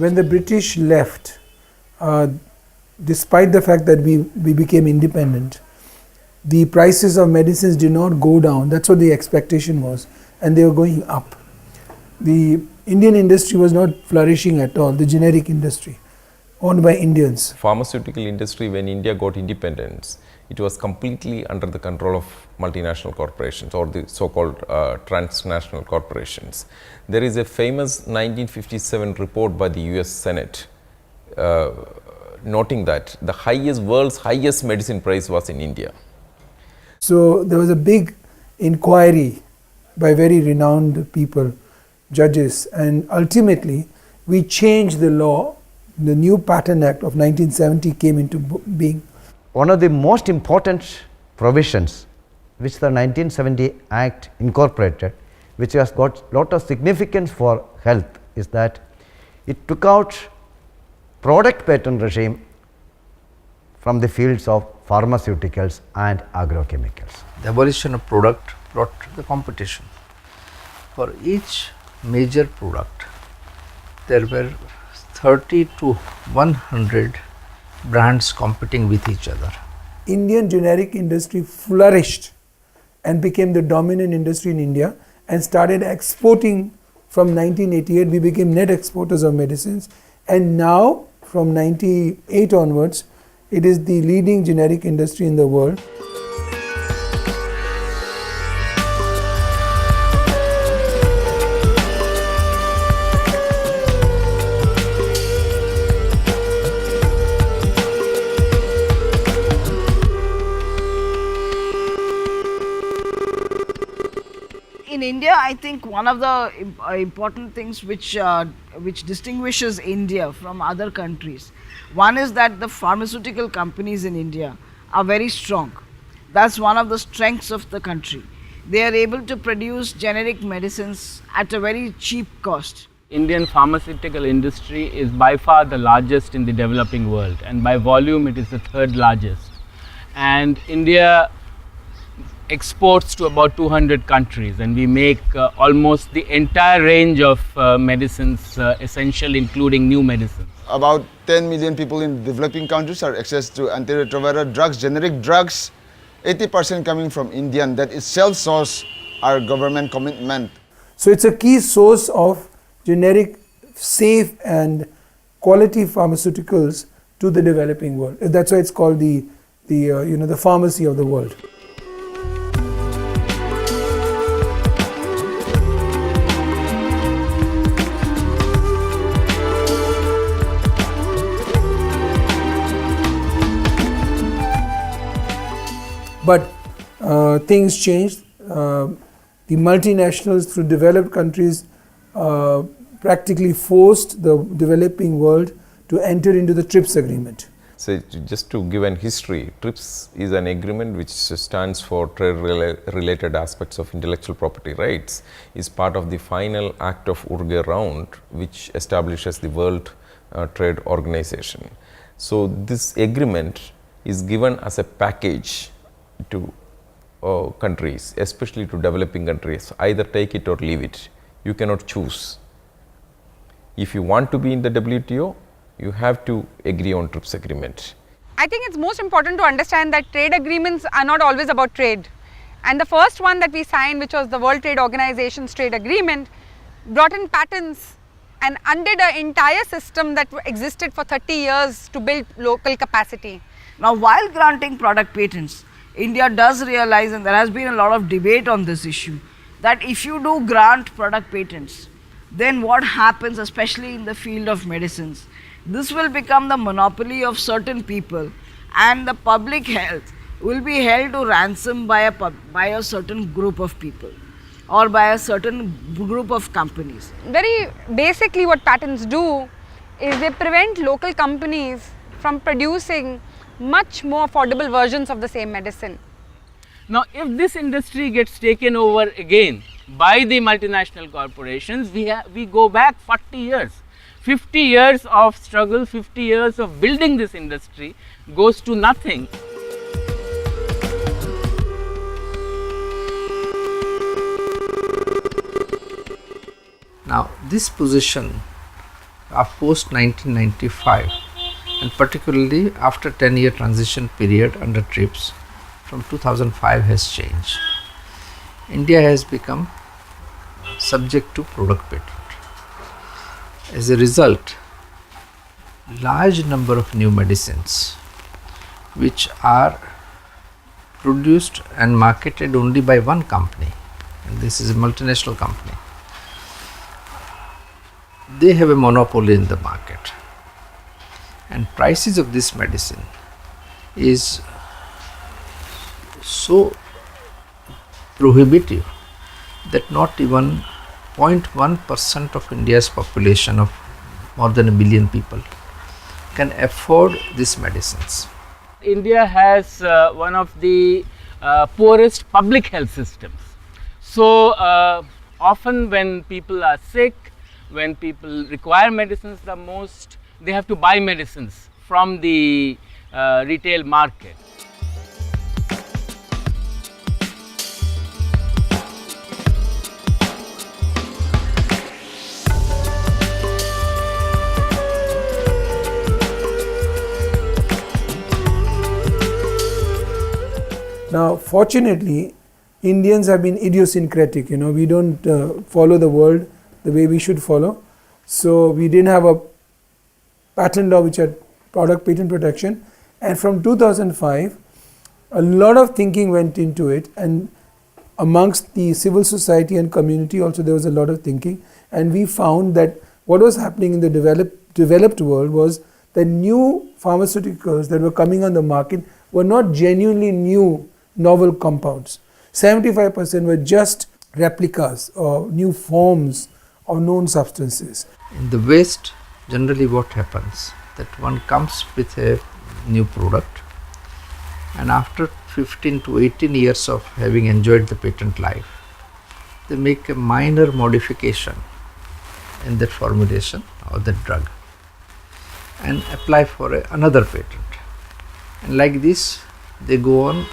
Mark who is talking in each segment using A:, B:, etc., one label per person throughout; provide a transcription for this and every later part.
A: when the British left, despite the fact that we became independent, the prices of medicines did not go down. That's what the expectation was, and they were going up. The Indian industry was not flourishing at all, the generic industry, owned by Indians.
B: Pharmaceutical industry, when India got independence, it was completely under the control of multinational corporations or the so-called transnational corporations. There is a famous 1957 report by the US Senate noting that the world's highest medicine price was in India.
A: So there was a big inquiry by very renowned people, judges, and ultimately we changed the law. The new Patent Act of 1970 came into being.
C: One of the most important provisions which the 1970 Act incorporated, which has got lot of significance for health, is that it took out product patent regime from the fields of pharmaceuticals and agrochemicals.
D: The abolition of product brought the competition. For each major product, there were 30 to 100 brands competing with each other.
A: Indian generic industry flourished and became the dominant industry in India and started exporting. From 1988 we became net exporters of medicines, and now from 98 onwards it is the leading generic industry in the world.
E: In India, I think one of the important things which distinguishes India from other countries, one is that the pharmaceutical companies in India are very strong. That's one of the strengths of the country. They are able to produce generic medicines at a very cheap cost.
F: Indian pharmaceutical industry is by far the largest in the developing world, and by volume it is the third largest. And India exports to about 200 countries, and we make almost the entire range of medicines essential, including new medicines.
G: About 10 million people in developing countries are access to antiretroviral drugs, generic drugs, 80% coming from India, and that itself shows our government commitment.
A: So it's a key source of generic, safe and quality pharmaceuticals to the developing world. That's why it's called the pharmacy of the world. But things changed. The multinationals through developed countries practically forced the developing world to enter into the TRIPS agreement.
B: So just to give an history, TRIPS is an agreement which stands for trade related aspects of intellectual property rights, is part of the final act of Uruguay round, which establishes the World Trade Organization. So this agreement is given as a package to countries, especially to developing countries. Either take it or leave it. You cannot choose. If you want to be in the WTO, you have to agree on TRIPS agreement.
H: I think it's most important to understand that trade agreements are not always about trade. And the first one that we signed, which was the World Trade Organization's trade agreement, brought in patents and undid an entire system that existed for 30 years to build local capacity.
E: Now, while granting product patents, India does realize, and there has been a lot of debate on this issue, that if you do grant product patents, then what happens, especially in the field of medicines? This will become the monopoly of certain people, and the public health will be held to ransom by a certain group of people or by a certain group of companies.
H: Very basically what patents do is they prevent local companies from producing much more affordable versions of the same medicine.
F: Now, if this industry gets taken over again by the multinational corporations, we go back 40 years. 50 years of struggle, 50 years of building this industry goes to nothing.
D: Now, this position post 1995, and particularly after 10-year transition period under TRIPS from 2005 has changed. India has become subject to product patent. As a result, large number of new medicines which are produced and marketed only by one company, and this is a multinational company, they have a monopoly in the market, and prices of this medicine is so prohibitive that not even 0.1% of India's population of more than 1 billion people can afford these medicines.
F: India has one of the poorest public health systems. So often when people are sick, when people require medicines the most, they have to buy medicines from the retail market.
A: Now, fortunately, Indians have been idiosyncratic. We don't follow the world the way we should follow. So we didn't have a patent law which had product patent protection. And from 2005, a lot of thinking went into it, and amongst the civil society and community also there was a lot of thinking. And we found that what was happening in the developed world was that new pharmaceuticals that were coming on the market were not genuinely new novel compounds. 75% were just replicas or new forms of known substances.
D: In the West, generally what happens, that one comes with a new product, and after 15 to 18 years of having enjoyed the patent life, they make a minor modification in that formulation or that drug and apply for another patent. And like this, they go on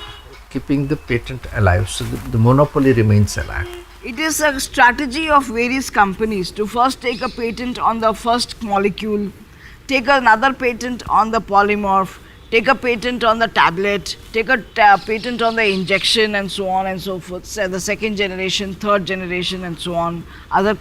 D: keeping the patent alive, so the monopoly remains alive.
E: It is a strategy of various companies to first take a patent on the first molecule, take another patent on the polymorph, take a patent on the tablet, take a patent on the injection, and so on and so forth. So the second generation, third generation, and so on, other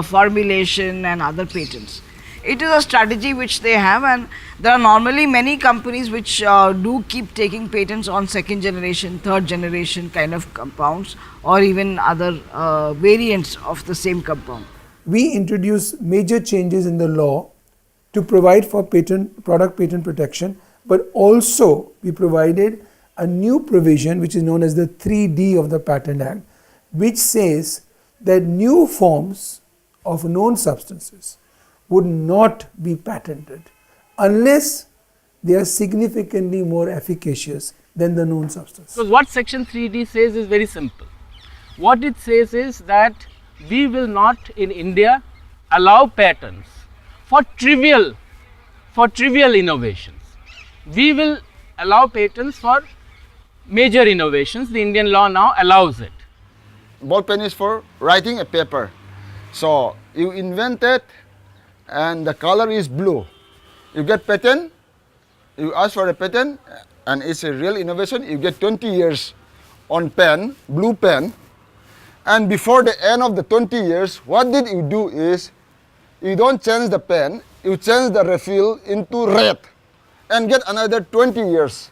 E: formulation and other patents. It is a strategy which they have, and there are normally many companies which do keep taking patents on second generation, third generation kind of compounds, or even other variants of the same compound.
A: We introduced major changes in the law to provide for product patent protection, but also we provided a new provision which is known as the 3D of the Patent Act, which says that new forms of known substances would not be patented unless they are significantly more efficacious than the known substance.
F: So what section 3D says is very simple. What it says is that we will not in India allow patents for trivial innovations. We will allow patents for major innovations. The Indian law now allows it.
G: Ball pen is for writing a paper. So you invent it and the color is blue. You get patent, you ask for a patent, and it's a real innovation, you get 20 years on pen, blue pen, and before the end of the 20 years, what did you do is, you don't change the pen, you change the refill into red, and get another 20 years.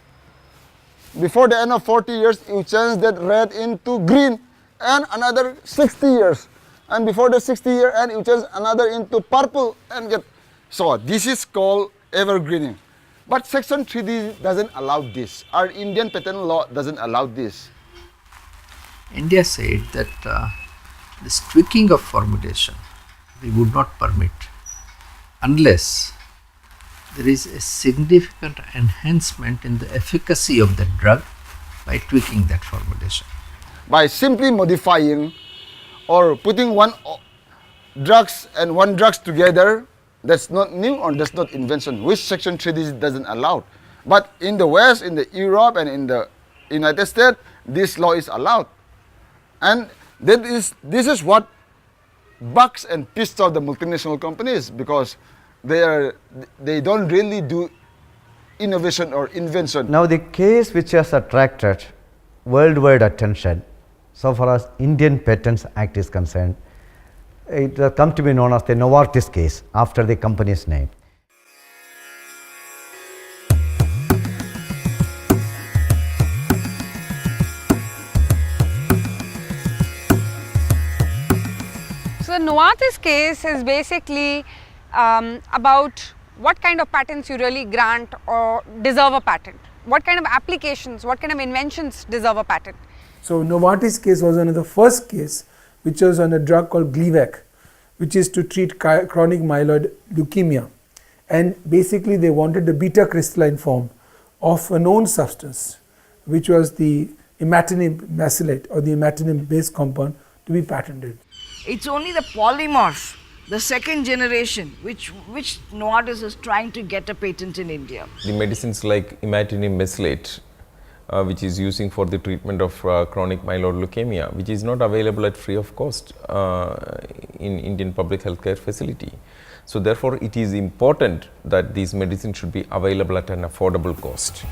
G: Before the end of 40 years, you change that red into green, and another 60 years. And before the 60-year end, you change another into purple and get. So this is called evergreening. But section 3D doesn't allow this. Our Indian patent law doesn't allow this.
D: India said that this tweaking of formulation we would not permit unless there is a significant enhancement in the efficacy of the drug by tweaking that formulation.
G: By simply modifying or putting one drugs and one drugs together, that's not new or that's not invention, which section 3D doesn't allow. But in the West, in the Europe and in the United States, this law is allowed. And this is what bucks and pistol the multinational companies because they don't really do innovation or invention.
C: Now, the case which has attracted worldwide attention so far as Indian Patents Act is concerned, it has come to be known as the Novartis case after the company's name.
H: So, the Novartis case is basically about what kind of patents you really grant or deserve a patent, what kind of applications, what kind of inventions deserve a patent.
A: So Novartis case was one of the first case which was on a drug called Gleevec, which is to treat chronic myeloid leukemia. And basically they wanted the beta crystalline form of a known substance, which was the imatinib mesylate or the imatinib based compound, to be patented.
E: It's only the polymorph, the second generation, which Novartis is trying to get a patent in India.
B: The medicines like imatinib mesylate, which is using for the treatment of chronic myeloid leukemia, which is not available at free of cost in Indian public healthcare facility. So therefore, it is important that these medicines should be available at an affordable cost.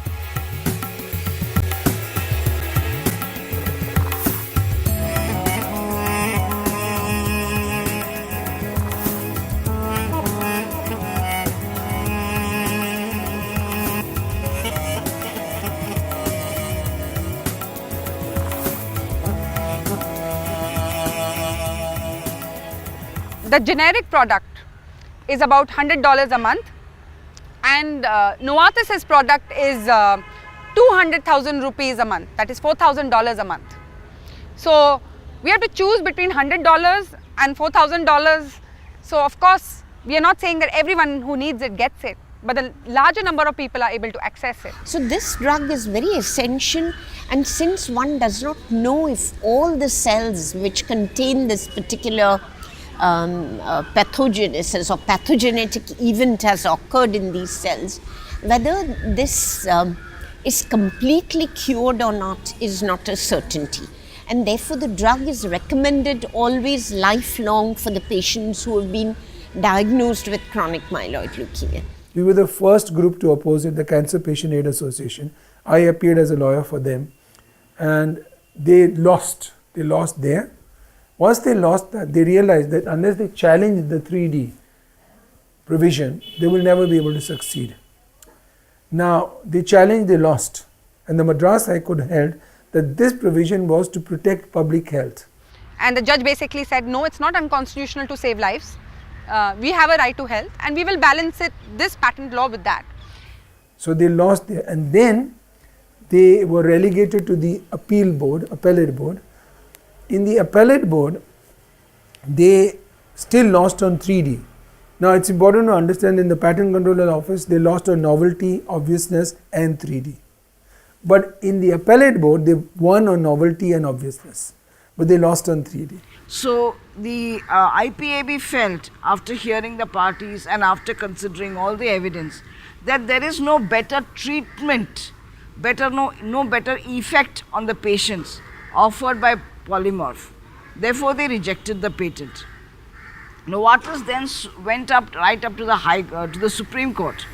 H: The generic product is about $100 a month, and Novartis's product is 200,000 rupees a month, that is $4,000 a month. So we have to choose between $100 and $4,000. So of course we are not saying that everyone who needs it gets it, but the larger number of people are able to access it.
I: So this drug is very essential, and since one does not know if all the cells which contain this particular pathogenesis or pathogenetic event has occurred in these cells, whether this is completely cured or not is not a certainty, and therefore the drug is recommended always lifelong for the patients who have been diagnosed with chronic myeloid leukemia.
A: We were the first group to oppose it, the Cancer Patient Aid Association. I appeared as a lawyer for them, and they lost there. Once they lost that, they realized that unless they challenge the 3D provision, they will never be able to succeed. Now, they challenged, they lost, and the Madras High Court held that this provision was to protect public health.
H: And the judge basically said, no, it's not unconstitutional to save lives. We have a right to health, and we will balance this patent law with that.
A: So they lost there, and then they were relegated to the appellate board. In the appellate board, they still lost on 3D. Now it's important to understand, in the Patent Controller Office, they lost on novelty, obviousness and 3D. But in the appellate board, they won on novelty and obviousness, but they lost on 3D.
E: So the IPAB felt, after hearing the parties and after considering all the evidence, that there is no better treatment, no better effect on the patients offered by polymorph. Therefore, they rejected the patent. Novartis then went right up to the Supreme Court.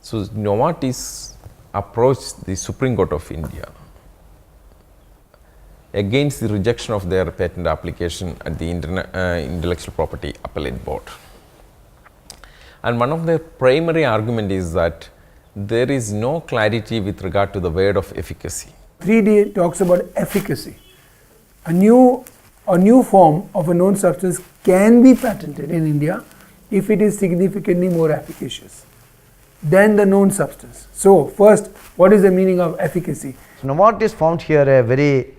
B: So Novartis approached the Supreme Court of India against the rejection of their patent application at the Intellectual Property Appellate Board. And one of their primary argument is that there is no clarity with regard to the word of efficacy.
A: 3D talks about efficacy. A new form of a known substance can be patented in India if it is significantly more efficacious than the known substance. So first, what is the meaning of efficacy?
C: So Novartis found here a very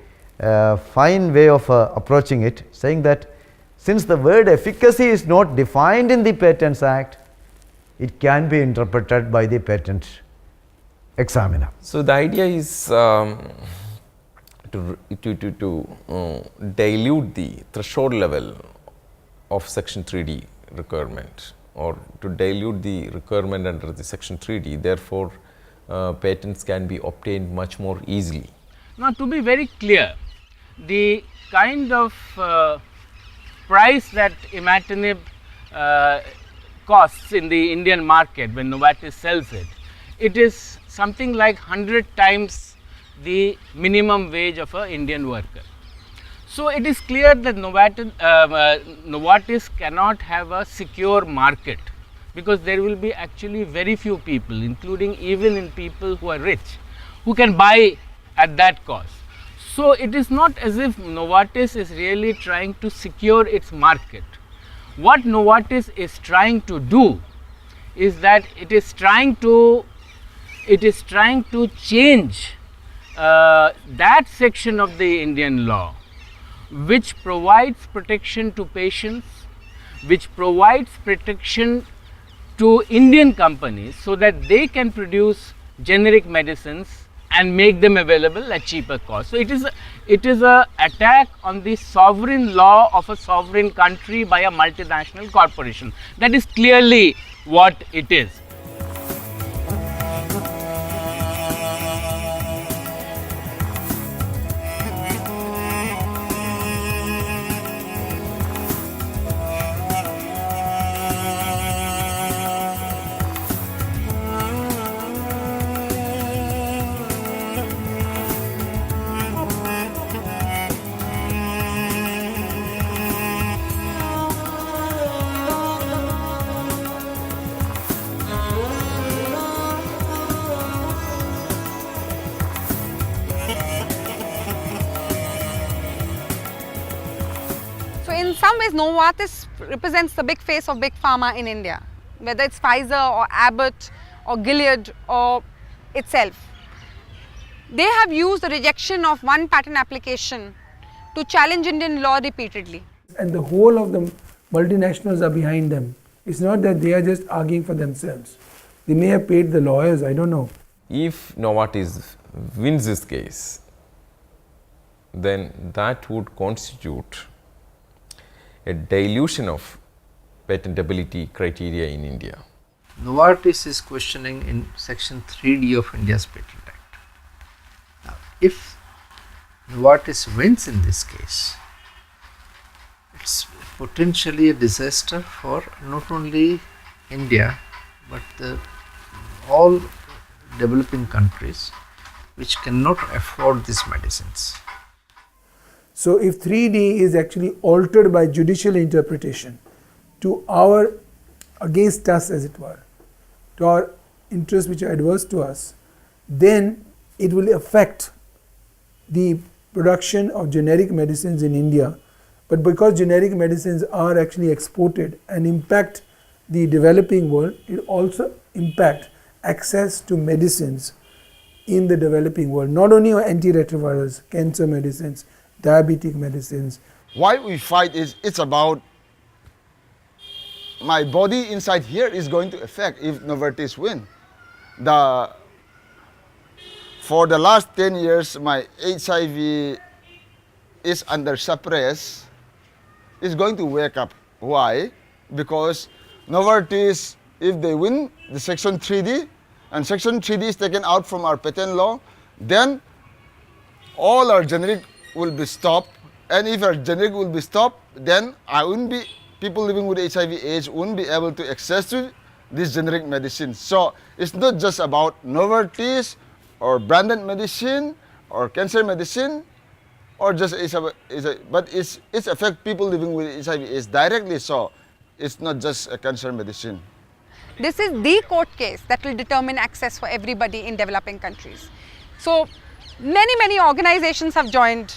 C: fine way of approaching it, saying that since the word efficacy is not defined in the Patents Act, it can be interpreted by the patent examiner.
B: So the idea is to dilute the threshold level of Section 3D requirement or to dilute the requirement under the section 3D. Therefore, patents can be obtained much more easily.
F: Now, to be very clear, the kind of price that imatinib costs in the Indian market when Novartis sells it, it is something like 100 times the minimum wage of an Indian worker. So, it is clear that Novartis cannot have a secure market, because there will be actually very few people, including even in people who are rich, who can buy at that cost. So, it is not as if Novartis is really trying to secure its market. What Novartis is trying to do is that it is trying to change that section of the Indian law which provides protection to patients, which provides protection to Indian companies so that they can produce generic medicines and make them available at cheaper cost. So, it is a attack on the sovereign law of a sovereign country by a multinational corporation. That is clearly what it is.
H: In some ways, Novartis represents the big face of big pharma in India, whether it's Pfizer or Abbott or Gilead or itself. They have used the rejection of one patent application to challenge Indian law repeatedly.
A: And the whole of the multinationals are behind them. It's not that they are just arguing for themselves. They may have paid the lawyers, I don't know.
B: If Novartis wins this case, then that would constitute a dilution of patentability criteria in India.
D: Novartis is questioning in section 3D of India's Patent Act. Now, if Novartis wins in this case, it's potentially a disaster for not only India but all developing countries which cannot afford these medicines.
A: So if 3D is actually altered by judicial interpretation to our, against us as it were, to our interests which are adverse to us, then it will affect the production of generic medicines in India. But because generic medicines are actually exported and impact the developing world, it also impact access to medicines in the developing world, not only antiretrovirals, cancer medicines, diabetic medicines.
G: Why we fight is it's about my body inside here is going to affect if Novartis win. For the last 10 years, my HIV is under suppress. It's going to wake up. Why? Because Novartis, if they win the section 3D and section 3D is taken out from our patent law, then all our generic will be stopped, and if our generic will be stopped, then people living with HIV/AIDS won't be able to access to this generic medicine. So it's not just about Novartis or branded medicine or cancer medicine or just HIV, but it's affect people living with HIV/AIDS directly. So it's not just a cancer medicine.
H: This is the court case that will determine access for everybody in developing countries. So many organizations have joined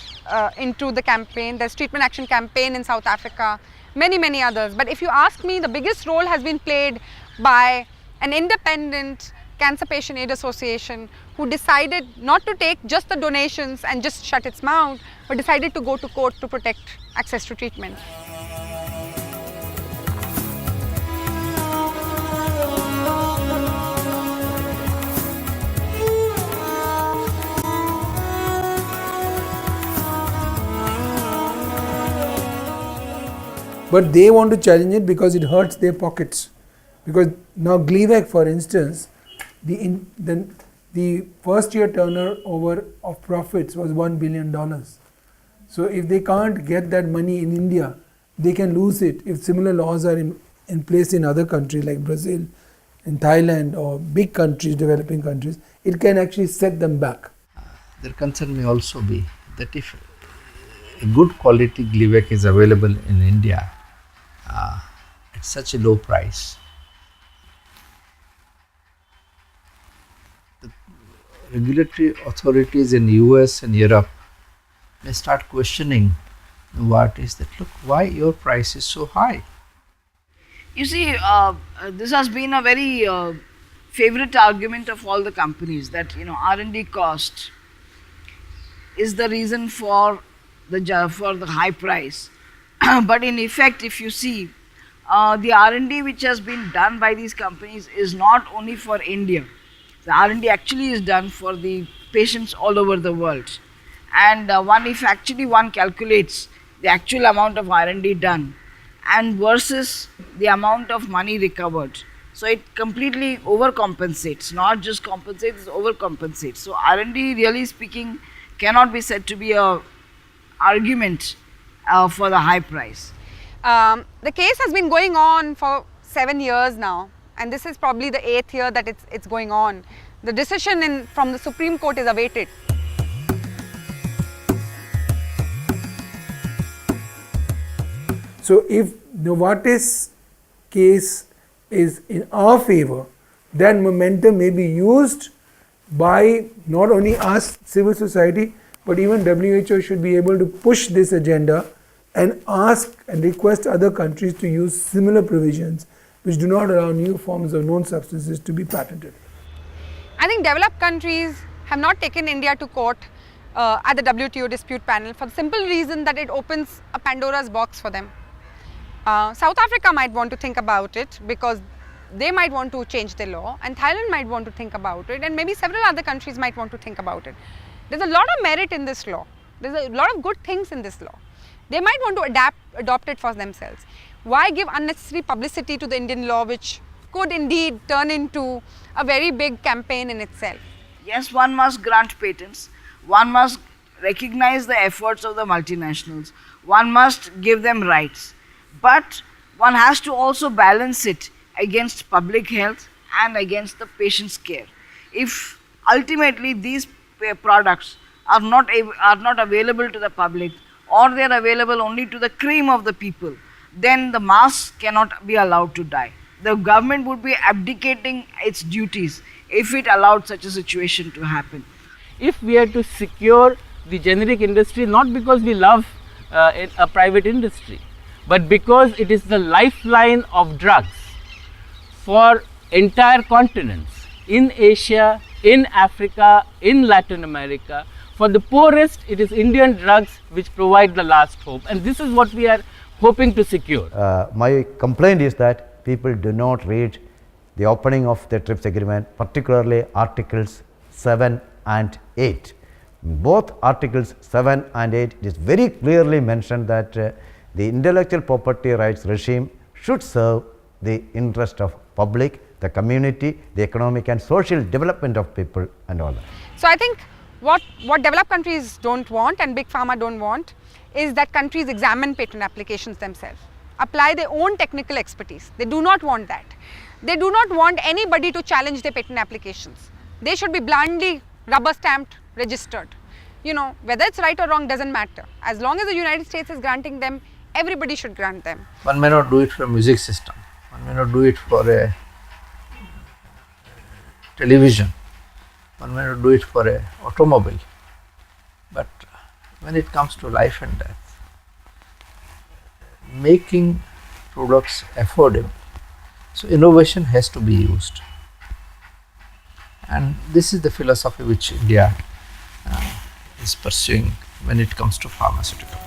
H: into the campaign. There's Treatment Action Campaign in South Africa, many others. But if you ask me, the biggest role has been played by an independent Cancer Patient Aid Association who decided not to take just the donations and just shut its mouth, but decided to go to court to protect access to treatment.
A: But they want to challenge it because it hurts their pockets. Because now Gleevec, for instance, the first year turnover of profits was $1 billion. So if they can't get that money in India, they can lose it if similar laws are in place in other countries like Brazil, in Thailand, or big countries, developing countries. It can actually set them back.
D: Their concern may also be that if a good quality Gleevec is available in India at such a low price, the regulatory authorities in US and Europe may start questioning what is that. Look, why your price is so high?
E: You see, this has been a very favorite argument of all the companies that R&D cost is the reason for the high price. But in effect, if you see, the R&D which has been done by these companies is not only for India. The R&D actually is done for the patients all over the world. And if one calculates the actual amount of R&D done and versus the amount of money recovered, so it completely overcompensates, not just compensates, it overcompensates. So R&D, really speaking, cannot be said to be a argument for the high price.
H: The case has been going on for 7 years now, and this is probably the 8th year that it's going on. The decision from the Supreme Court is awaited.
A: So if Novartis case is in our favor, then momentum may be used by not only us, civil society, but even WHO should be able to push this agenda and ask and request other countries to use similar provisions which do not allow new forms of known substances to be patented.
H: I think developed countries have not taken India to court at the WTO dispute panel for the simple reason that it opens a Pandora's box for them. South Africa might want to think about it because they might want to change their law, and Thailand might want to think about it, and maybe several other countries might want to think about it. There's a lot of merit in this law. There's a lot of good things in this law. They might want to adopt it for themselves. Why give unnecessary publicity to the Indian law, which could indeed turn into a very big campaign in itself?
E: Yes, one must grant patents. One must recognize the efforts of the multinationals. One must give them rights. But one has to also balance it against public health and against the patient's care. If ultimately these products are not available to the public, or they are available only to the cream of the people, then the mass cannot be allowed to die. The government would be abdicating its duties if it allowed such a situation to happen.
F: If we are to secure the generic industry, not because we love a private industry, but because it is the lifeline of drugs for entire continents, in Asia, in Africa, in Latin America. For the poorest, it is Indian drugs which provide the last hope, and this is what we are hoping to secure.
C: My complaint is that people do not read the opening of the TRIPS agreement, particularly Articles 7 and 8. Both Articles 7 and 8, it is very clearly mentioned that the intellectual property rights regime should serve the interest of public, the community, the economic and social development of people and all that.
H: So I think what developed countries don't want and big pharma don't want is that countries examine patent applications themselves, apply their own technical expertise. They do not want that. They do not want anybody to challenge their patent applications. They should be blindly rubber stamped, registered. Whether it's right or wrong doesn't matter. As long as the United States is granting them, everybody should grant them.
D: One may not do it for a music system, one may not do it for a television, one may not do it for an automobile, but when it comes to life and death, making products affordable, so innovation has to be used, and this is the philosophy which India is pursuing when it comes to pharmaceutical.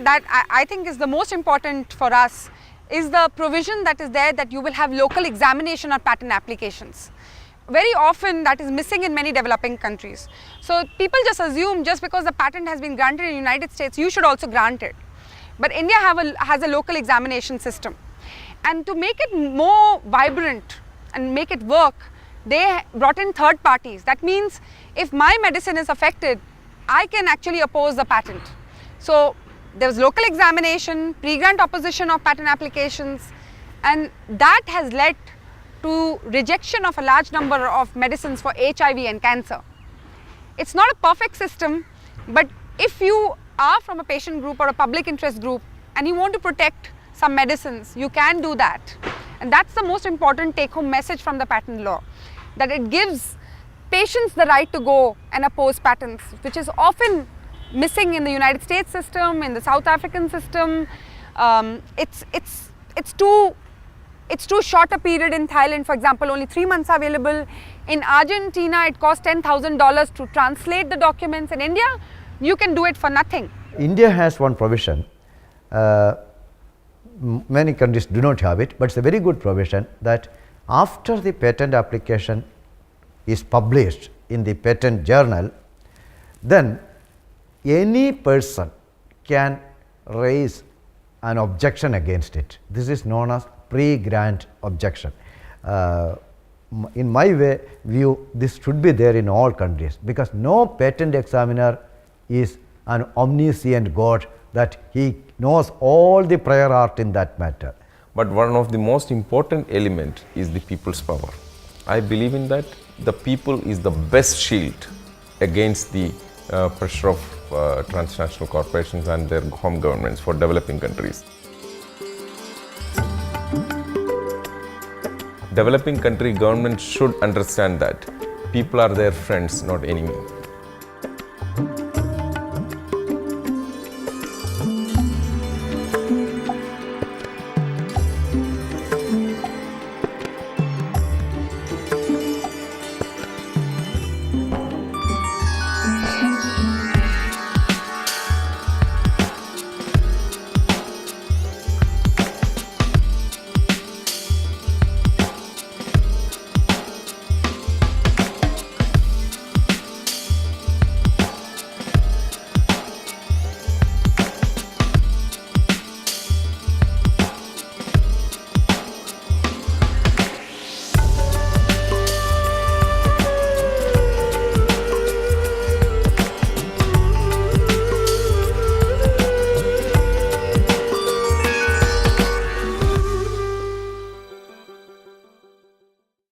H: that I think is the most important for us is the provision that is there that you will have local examination on patent applications. Very often that is missing in many developing countries. So people just assume just because the patent has been granted in the United States, you should also grant it. But India has a local examination system. And to make it more vibrant and make it work, they brought in third parties. That means if my medicine is affected, I can actually oppose the patent. So there was local examination, pre-grant opposition of patent applications, and that has led to rejection of a large number of medicines for HIV and cancer. It's not a perfect system, but if you are from a patient group or a public interest group and you want to protect some medicines, you can do that. And that's the most important take-home message from the patent law, that it gives patients the right to go and oppose patents, which is often missing in the United States system, in the South African system. It's too short a period in Thailand, for example, only 3 months available. In Argentina, it costs $10,000 to translate the documents. In India, you can do it for nothing.
C: India has one provision, many countries do not have it, but it's a very good provision that after the patent application is published in the patent journal, then any person can raise an objection against it. This is known as pre-grant objection. In my view, this should be there in all countries, because no patent examiner is an omniscient God that he knows all the prior art in that matter.
B: But one of the most important element is the people's power. I believe in that. The people is the best shield against the pressure of transnational corporations and their home governments for developing countries. Developing country governments should understand that people are their friends, not enemies.